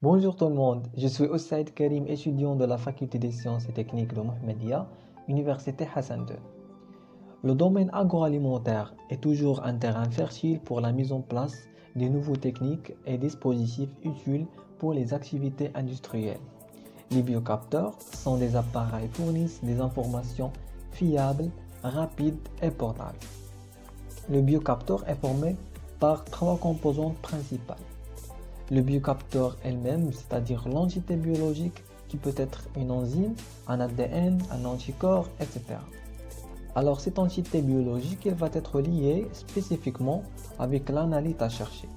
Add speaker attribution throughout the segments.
Speaker 1: Bonjour tout le monde, je suis Oussaïd Karim, étudiant de la Faculté des Sciences et Techniques de Mohammedia, Université Hassan II. Le domaine agroalimentaire est toujours un terrain fertile pour la mise en place de nouvelles techniques et dispositifs utiles pour les activités industrielles. Les biocapteurs sont des appareils qui fournissent des informations fiables, rapides et portables. Le biocapteur est formé par trois composantes principales. Le biocapteur elle-même, c'est-à-dire l'entité biologique qui peut être une enzyme, un ADN, un anticorps, etc. Alors cette entité biologique, elle va être liée spécifiquement avec l'analyte à chercher.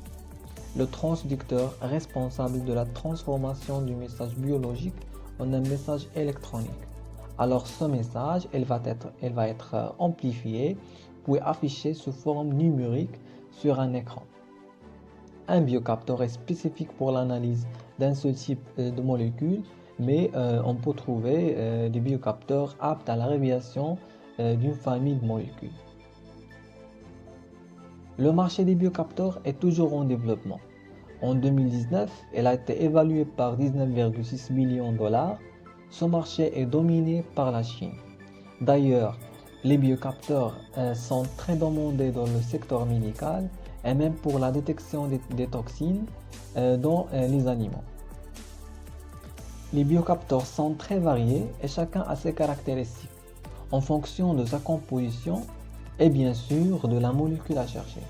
Speaker 1: Le transducteur responsable de la transformation du message biologique en un message électronique. Alors ce message, elle va être amplifié puis affiché sous forme numérique sur un écran. Un biocapteur est spécifique pour l'analyse d'un seul type de molécules, mais on peut trouver des biocapteurs aptes à la révélation d'une famille de molécules. Le marché des biocapteurs est toujours en développement. En 2019, elle a été évaluée par 19,6 millions de dollars. Ce marché est dominé par la Chine. D'ailleurs, les biocapteurs sont très demandés dans le secteur médical et même pour la détection des toxines dans les aliments. Les biocapteurs sont très variés et chacun a ses caractéristiques en fonction de sa composition et bien sûr de la molécule à chercher.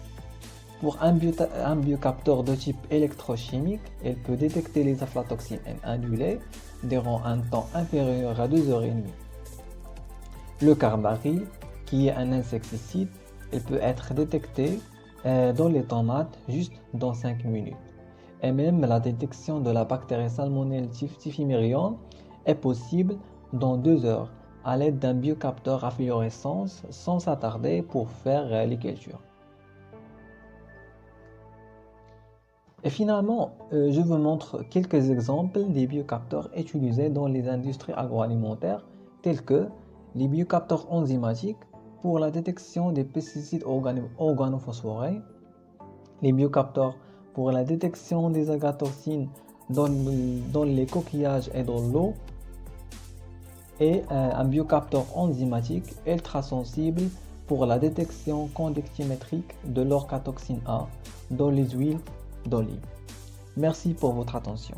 Speaker 1: Pour un biocapteur de type électrochimique, il peut détecter les aflatoxines N1 du lait durant un temps inférieur à 2h30. Le carbaryl, qui est un insecticide, il peut être détecté dans les tomates juste dans 5 minutes. Et même la détection de la bactérie Salmonelle typhimurium est possible dans 2 heures à l'aide d'un biocapteur à fluorescence sans s'attarder pour faire les cultures. Et finalement, je vous montre quelques exemples des biocapteurs utilisés dans les industries agroalimentaires tels que les biocapteurs enzymatiques pour la détection des pesticides organophosphorés, les biocapteurs pour la détection des agrotoxines dans les coquillages et dans l'eau, et un biocapteur enzymatique ultrasensible pour la détection conductimétrique de l'orgatoxine A dans les huiles d'olive. Merci pour votre attention.